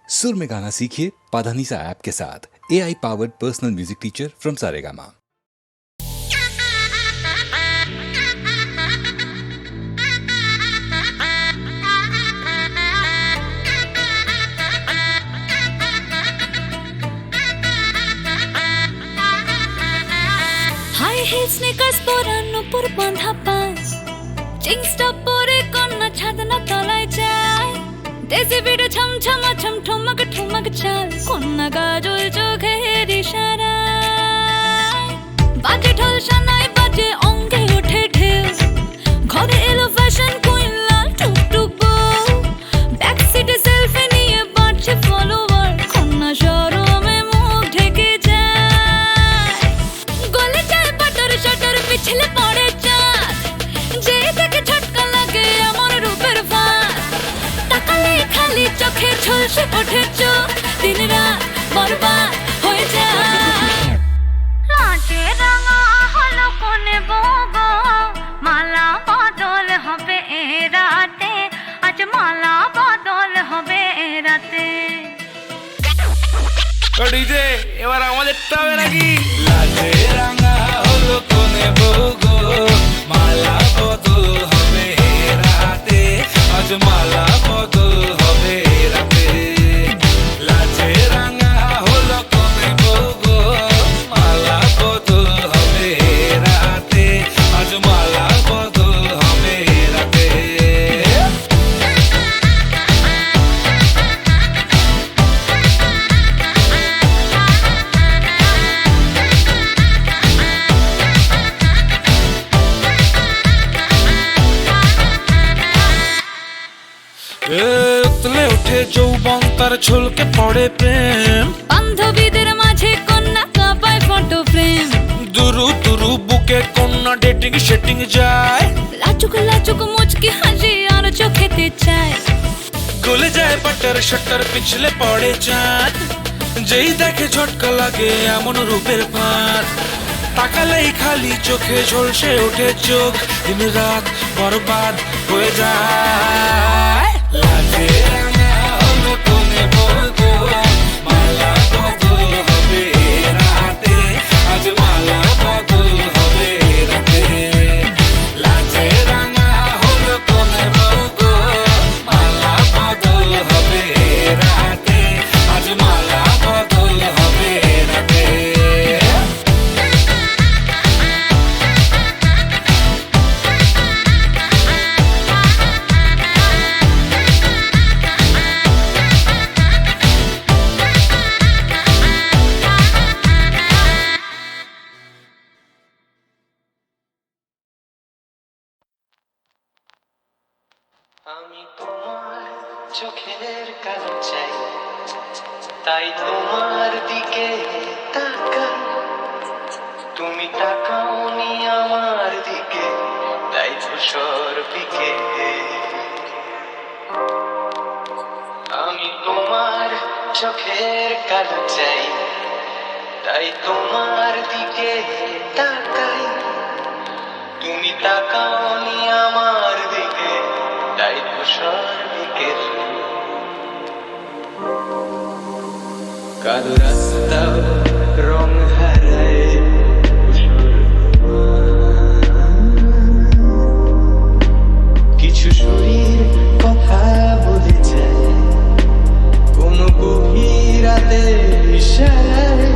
सुर में गाना सीखिए पाधानीसा ऐप के साथ। AI powered personal music teacher from Saregama. High heel sneakers পরানো পর বাঁধা পাস জিন্সটা পরে কন্যা ছাদনা তলায় যায় দেশে বিড়ে ছমছমা ছমঠমক ঠমক চাল কন্যা গাজল চোখের ইশারায় বাজে ঢোল সানাই বাজে অঙ্গে ওঠে ঢেউ ঘরে এলো ফ্যাশন কুইন লাল টুকটুক বউ ব্যাক সিটে সেলফি নিয়ে বাড়ছে ফলোয়ার কন্যা শরমে মুখ ঢেকে যায় গলে যায় বাটার শাটার পিছলে পড়ে চাঁদ যে দেখে ঝটকা লাগে আমার রূপের ফাঁদ তাকালে খালি চোখে ঝলসে ওঠে চোখ দিন রাত বরবাদ হয়ে যায় লাজে রাঙা হলো কোনে বগো মালা বদল হবে এ রাতে আজ মালা বদল হবে এ রাতে ডিজে এবার আমাদেরটা হবে নাকি লাজে রাঙা হলো কোনে বগো মালা বদল হবে রাতে আজ মালা বদল হবে রাতে লাজে রাঙা হলো কোনে বগো মালা বদল হবে রাতে আজ মালা বদল হবে রাতে উতলে ওঠে যৌবন তার ঝলকে পড়ে প্রেম বান্ধবীদের মাঝে কন্যা কাঁপায় ফটো ফ্রেম দুরু দুরু বুকে কন্যা ডেটিং সেটিং যায় লাচুক লাচুক মুচকি হাসি আর চোখেতে চায় গলে যায় বাটার শাটার পিছলে পড়ে চাঁদ যেই দেখে ঝটকা লাগে এমন রূপের ফাঁদ তাকালেই খালি চোখে ঝলসে ওঠে চোখ দিন রাত বরবাদ হয়ে যায় লাজে রাঙা হলো কোনে বগো মালা বদল হবে রাতে আজ মালা বদল হবে রাতে লাজে রাঙা হলো কোনে বগো মালা বদল হবে রাতে আজ মালা বদল হবে রাতে আমি তোমার চোখের কালো চাই তাই তোমার দিকে তাকাই তুমি তাকাওনি আমার দিকে তাই ধূসর দিকে আমি তোমার চোখের কালো চাই তাই তোমার দিকে তাকাই তুমি তাকাওনি আমার দিকে তাই ধূসর দিকের কালো রাস্তা রং হারায় কিছু শরীর কথা বলে যায় কোন গভীর রাতে ইশারায়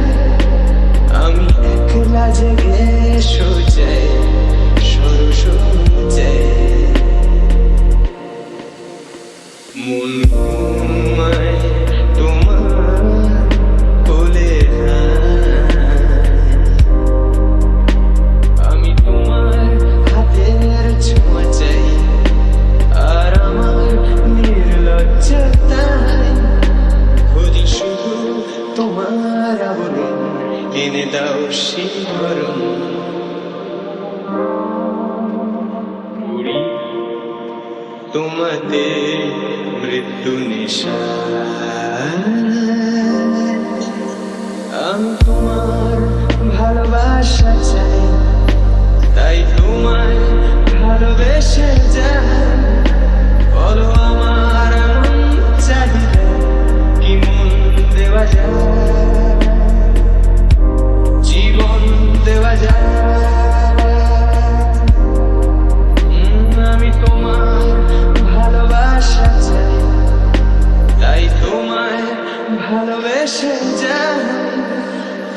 আমি একলা জেগে সোজাই সরস যায় মন ঘুমায় তোমার কোলে এসে যায়,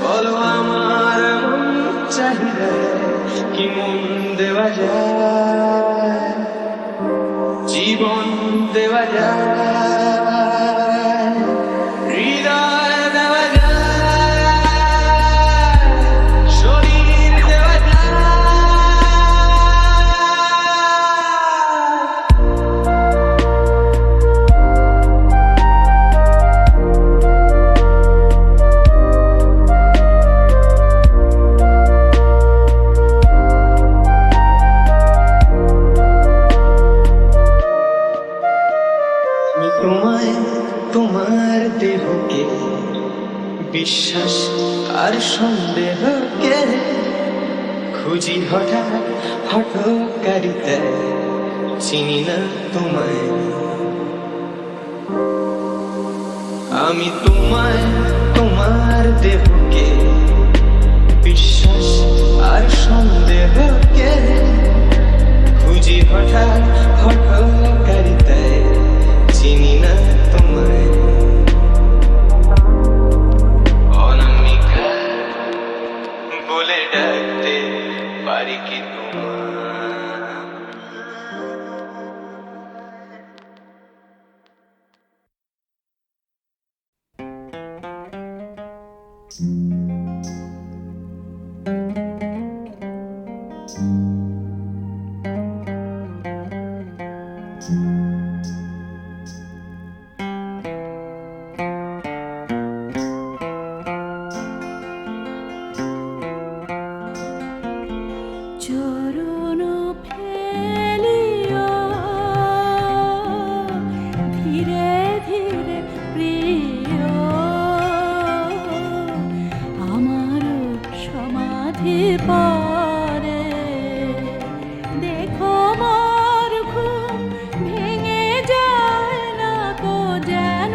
বলো আমার মন চাহিদায় কি মন দেওয়া যায়, জীবন দেওয়া যায়, হৃদয় দেওয়া যায়, শরীর দেওয়া যায়। আমি তোমায় তোমার দেহকে বিশ্বাস আর সন্দেহকে খুঁজি হঠাৎ হঠকারিতায়, চিনি না তোমায়। আমি তোমায় তোমার দেহকে বিশ্বাস আর সন্দেহকে খুঁজি হঠাৎ হঠকারিতায়, চিনি না তোমায়। অনামিকা বলে ডাকতে পারি কি তোমায়? চরণ ফেলিয়া ধীরে ধীরে প্রিয় আমার সমাধি পরে, দেখো মোর ঘুম ভেঙে যায় না কো যেন,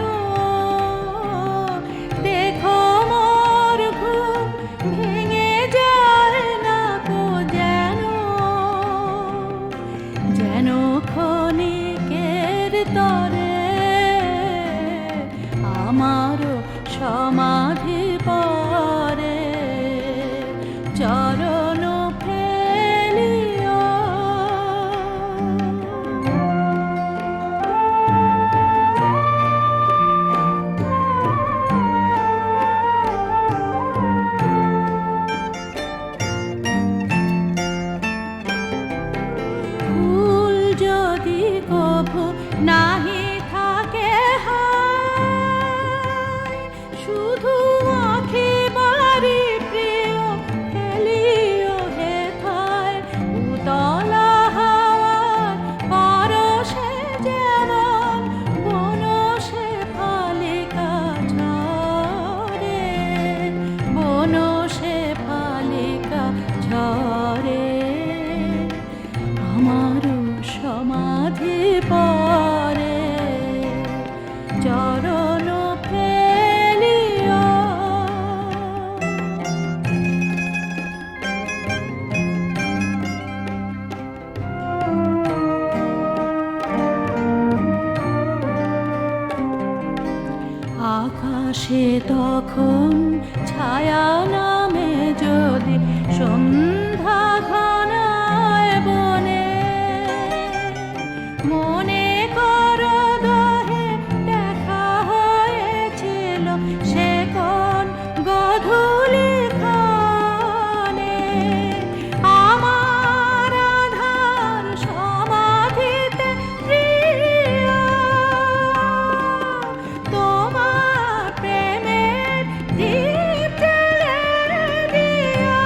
দেখো মোর ঘুম ভেঙে যায় না কো যেন, যেন ক্ষণিকের তরে আমার সমাধি পরে, চরণ ফেলিয়া। ফুল যদি কভু নাহি থাকে হায়, শুধু আঁখি বাড়ি প্রিয় ফেলিও হেথায়, উতলা হাওয়ার পরশে যেমন বনশে ফালিকা ঝরে, বনশে ফালিকা ঝরে, আমার সমাধি পরে, চরণ ফেলিয়া। আকাশে তখন ছায়া নামে যদি সন্ধ্যা ঘনায় বনে, মনে করো দহে দেখা হয়েছিল সে কোন গধূলি খানে, আমার আধার সমাধিতে প্রিয় তোমার প্রেমের দীপ জ্বেলে দিও।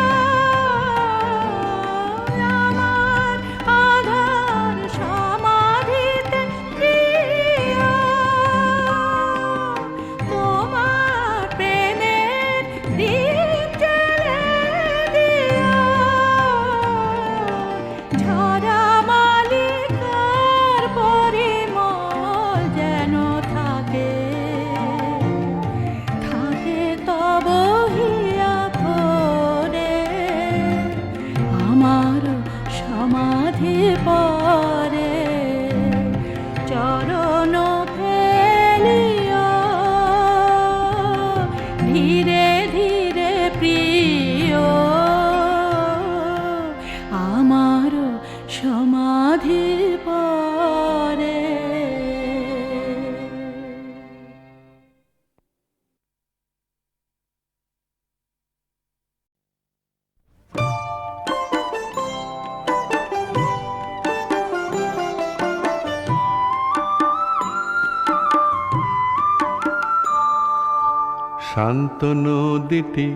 শান্ত নদীটি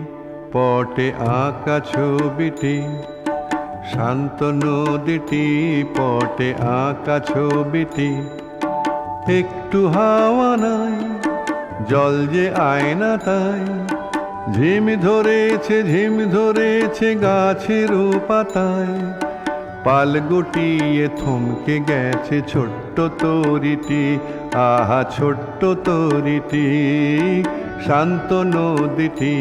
পটে আঁকা ছবিটি, শান্ত নদীটি পটে আঁকা ছবিটি, একটু হাওয়া নাই জল যে আয়না তাই, ঝিম ধরেছে গাছের পাতায়, পাল গুটিয়ে থমকে গেছে ছোট্ট তরিটি, আহা ছোট্ট তরিটি, শান্ত নদীটি।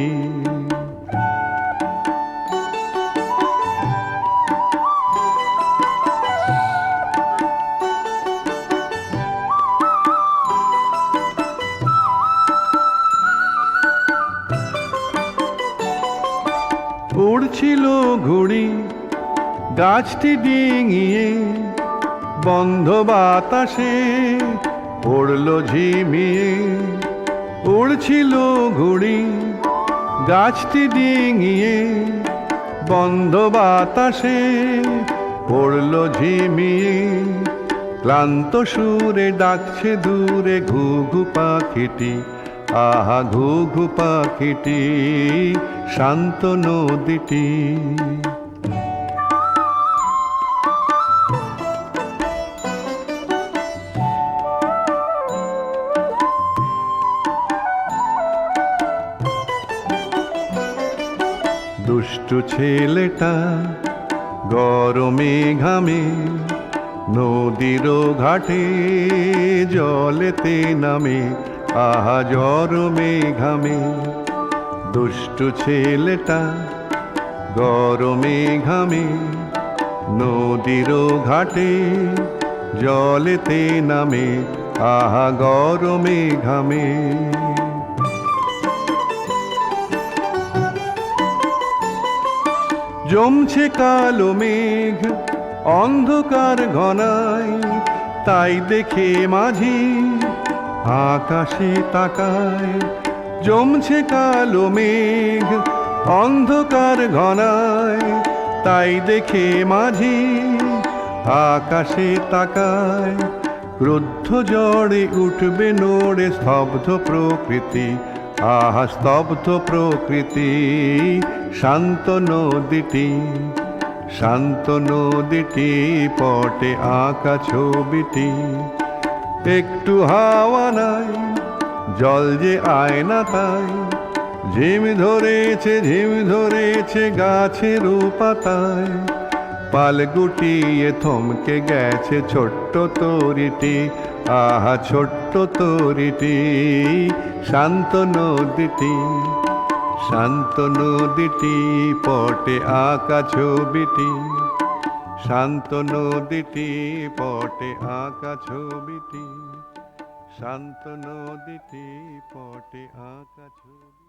উড়ছিল ঘুড়ি গাছটি ডিঙিয়ে, বন্ধ বাতাসে পড়ল ঝিমিয়ে। উড়ছিল ঘুড়ি গাছটি ডিঙিয়ে, বন্ধ বাতাসে পড়ল ঝিমিয়ে। ক্লান্ত সুরে ডাকছে দূরে ঘুঘু পাখিটি, আহা ঘুঘু পাখিটি, শান্ত নদীটি। দুষ্টু ছেলেটা গরমে ঘামে, নদীর ঘাটে জলেতে নামে, আহা গরমে ঘামে। দুষ্টু ছেলেটা গরমে ঘামে, নদীর ঘাটে জলেতে নামে, আহা গরমে ঘামে। জমছে কালো মেঘ অন্ধকার ঘনায়, তাই দেখে মাঝি আকাশে তাকায়। জমছে কালো মেঘ অন্ধকার ঘনায়, তাই দেখে মাঝি আকাশে তাকায়। ক্রুদ্ধ ঝড়ে উঠবে নড়ে স্তব্ধ প্রকৃতি, আহা স্তব্ধ প্রকৃতি, শান্ত নদীটি। শান্ত নদীটি পটে আঁকা ছবিটি, একটু হাওয়া নাই জল যে আয়না তাই, ঝিম ধরেছে গাছের পাতায়, পাল গুটিয়ে থমকে গেছে ছোট্ট তরিটি, আহা ছোট্ট তরিটি, শান্ত নদীটি। শান্ত নদীটি পটে আঁকা ছবিটি, শান্ত নদীটি পটে আঁকা ছবিটি, শান্ত নদীটি পটে আঁকা ছবিটি।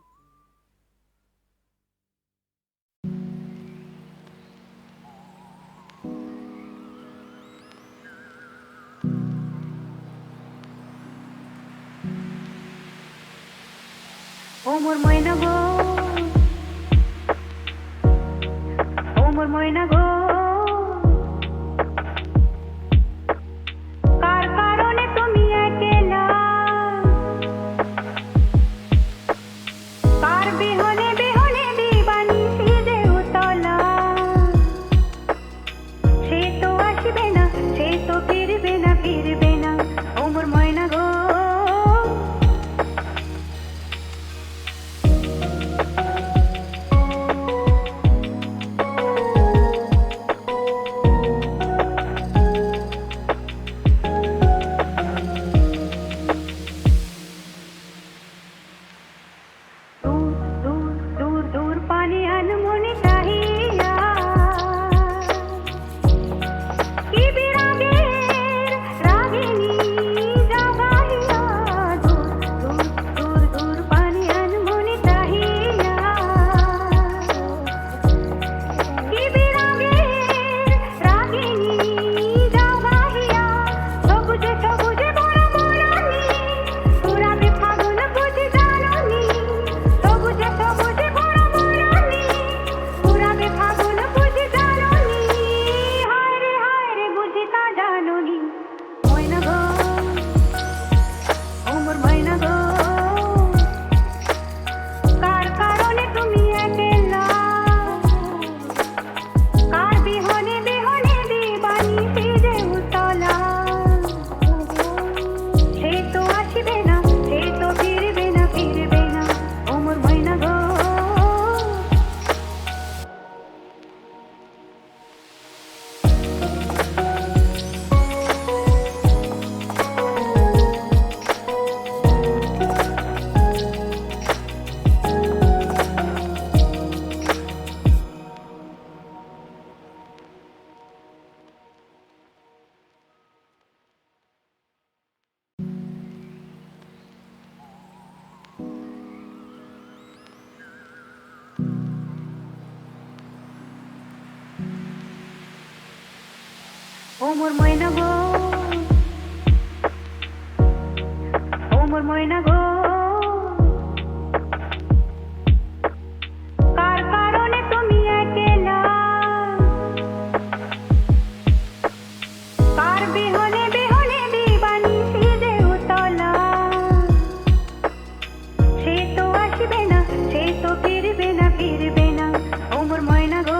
ও মোর ময়না গো, ও মোর ময়না গো, কার কারণে তুমি একলা, কার বিহনে বিহনে দিবানিশি যে উতলা। সে তো আসবে না, সে তো ফিরবে না, ফিরবে না, ও মোর ময়না গো। মোর ময়না গো, ও মোর ময়না গো, কার কারণে তুমি একলা, কার বিহনে বিহনে দিবানিশি যে উতলা, সে তো আসবে না, সে তো ফিরবে না, ফিরবে না, ও মোর ময়না গো।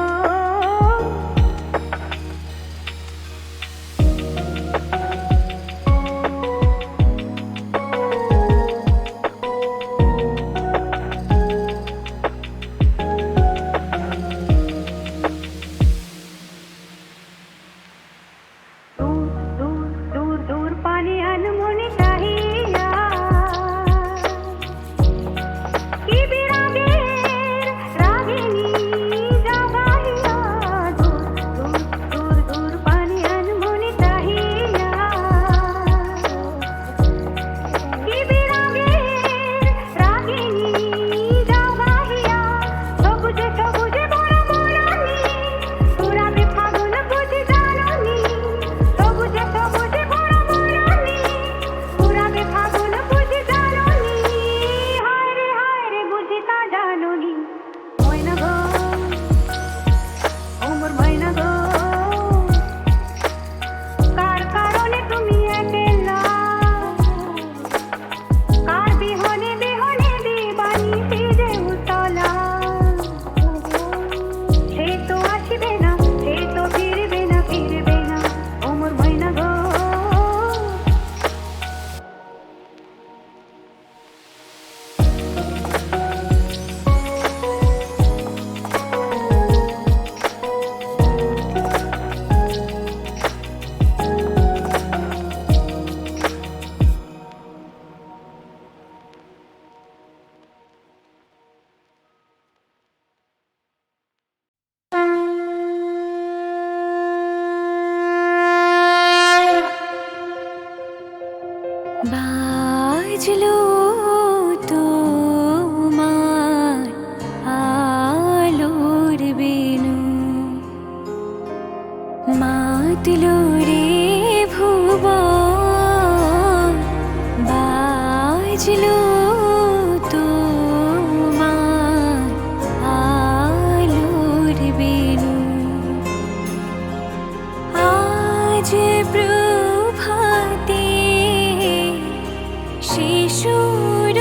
বাজলো তোমার আলোর বেনু, মাতলো রে ভুবন, বাজলো তোমার আলোর বেনু, আজ প্রভাতে শিশুর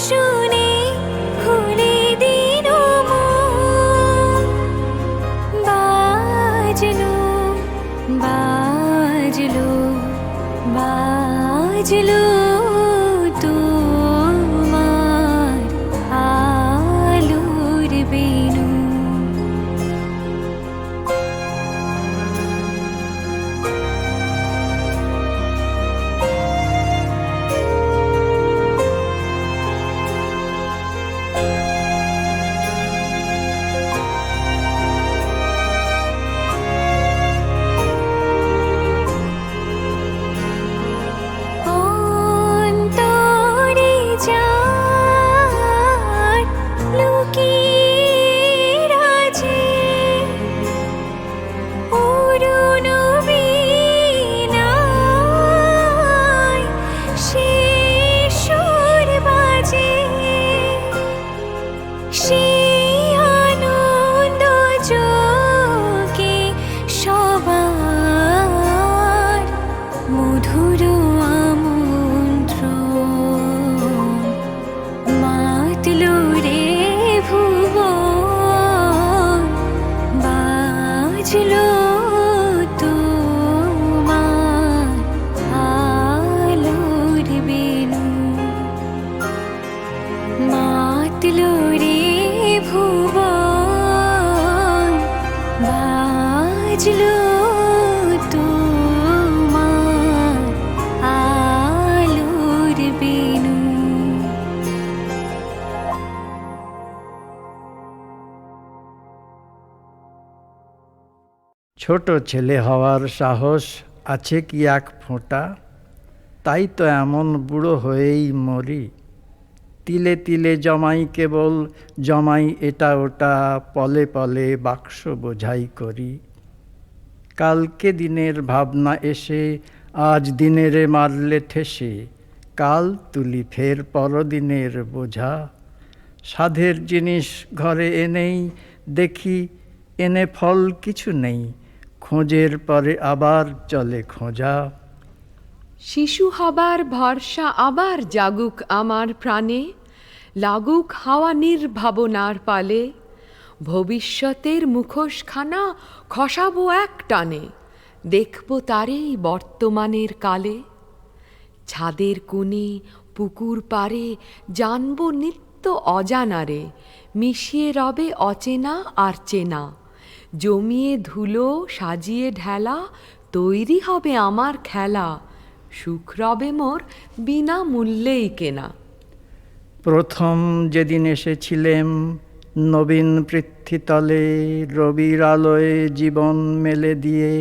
শুনে খুলে দিল মন, বাজলো বাজলো বাজলো তোমার আলোর বেনু। অন্তরে যার লুকিয়ে আছে অরুণ বীণায়, সে সুর বাজে, সে আনন্দ যোগে সবার মধুর আমন্ত্রণ, মাতলো রে ভুবন, বাজলো তোমার আলোর বেনু, মাতলো রে ভুবন, বাজলো তোমার আলোর বেনু। ছোট ছেলে হওয়ার সাহস আছে কি এক ফোঁটা, তাই তো এমন বুড়ো হয়েই মরি, তিলে তিলে জমাই কেবল, জমাই এটা ওটা, পলে পলে বাক্স বোঝাই করি। কালকে দিনের ভাবনা এসে আজ দিনেরে মারলে ঠেসে, কাল তুলি ফের পরদিনের বোঝা। সাধের জিনিস ঘরে এনেই দেখি এনে ফল কিছু নেই, খোঁজের পরে আবার চলে খোঁজা। শিশু হবার ভরসা আবার জাগুক আমার প্রাণে, লাগুক হাওয়া নির্ভাবনার পালে, ভবিষ্যতের মুখোশখানা খসাবো এক টানে, দেখব তারেই বর্তমানের কালে। ছাদের কোণে পুকুর পারে জানব নিত্য অজানারে, মিশিয়ে রবে অচেনা আর চেনা, জমিয়ে ধুলো সাজিয়ে ঢেলা, তৈরি হবে আমার খেলা, সুখ রবে মোর বিনা মূল্যেই কেনা। প্রথম যেদিন এসেছিলেম নবীন পৃথ্বীতলে, রবির আলোয় জীবন মেলে দিয়ে,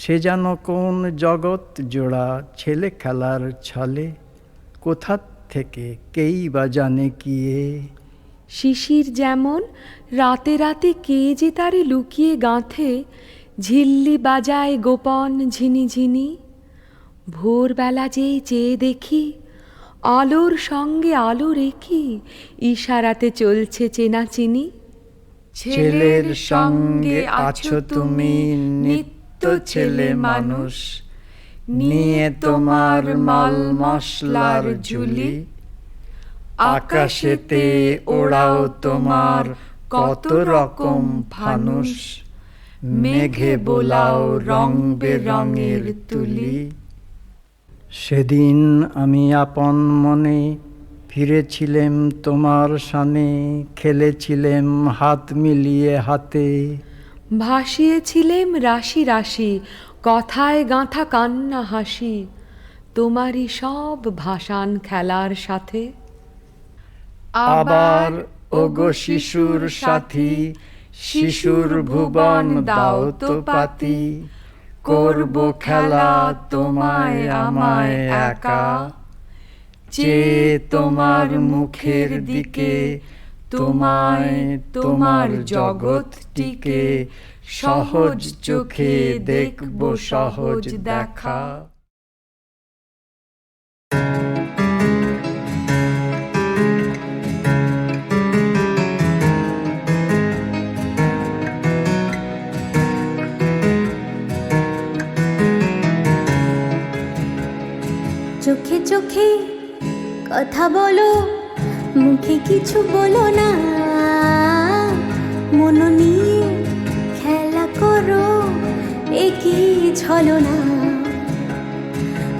সে যেন কোন জগৎ জোড়া ছেলে খেলার ছলে, কোথা থেকে কেই বা জানে কিয়ে। শিশির যেমন রাতে রাতে কে যে তারে লুকিয়ে গাঁথে, ঝিল্লি বাজায় গোপন ঝিনিঝিনি, ভোরবেলা যেই চেয়ে দেখি আলোর সঙ্গে আলো রেখি, ইশারাতে চলছে চেনাচিনি। ছেলের সঙ্গে আছো তুমি নিত্য ছেলে মানুষ, নিয়ে তোমার মাল মশলার ঝুলি, আকাশেতে ওড়াও তোমার কত রকম ফানুস, মেঘে বোলাও রং বেরঙের তুলি। সেদিন আমি আপন মনে ফিরেছিলেম তোমার সানে, খেলেছিলেম হাত মিলিয়ে হাতে, ভাসিয়েছিলেম রাশি রাশি কথায় গাঁথা কান্না হাসি, তোমারই সব ভাসান খেলার সাথে। আবার ওগো শিশুর সাথী, শিশুর ভুবন দাও তো পাতি, করব খেলা তোমায় আমায় একা, চেয়ে তোমার মুখের দিকে, তোমায় তোমার জগৎটিকে, সহজ চোখে দেখব সহজ দেখা। চোখে চোখে কথা বলো, মুখে কিছু বলো না, মন নিয়ে খেলা করো, একই ছলনা।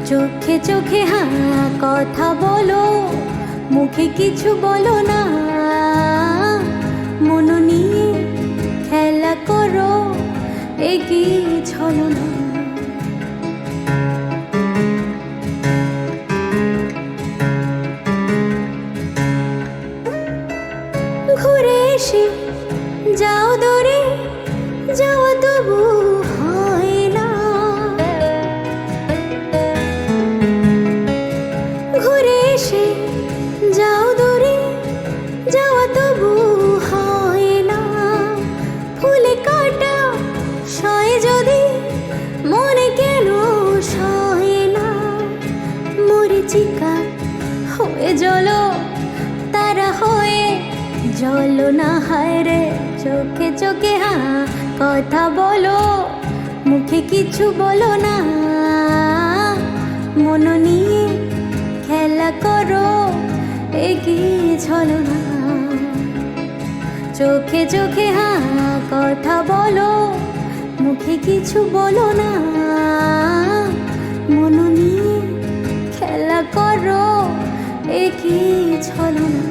চোখে চোখে কথা বলো, মুখে কিছু বলো না, মন নিয়ে খেলা করো, একই ছলনা। ঘুরে এসে যাও দূরে, যাওয়া তবু হয় না, ঘুরে এসে যাও দূরে, যাওয়া তবু হয় না। ফুলে কাটা সয় যদি মনে কেন সয় না, মরিচিকা হয়ে জলো তারা হয়ে জলো না, হায় রে। চোখে চোখে কথা বলো, মুখে কিছু বলো না, মন নিয়ে খেলা করো, এগিয়ে চলো না। চোখে চোখে কথা বলো, মুখে কিছু বলো না, মন নিয়ে খেলা করো, এগিয়ে চলো না।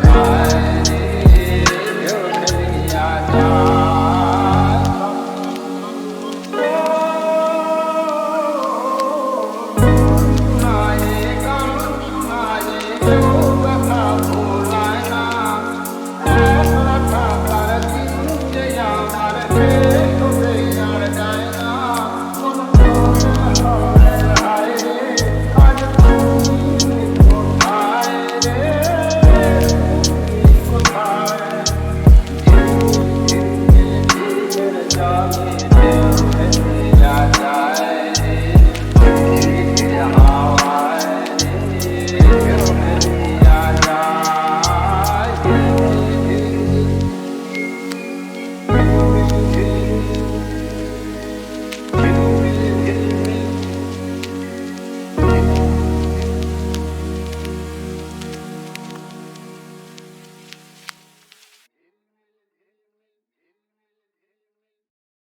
ভাই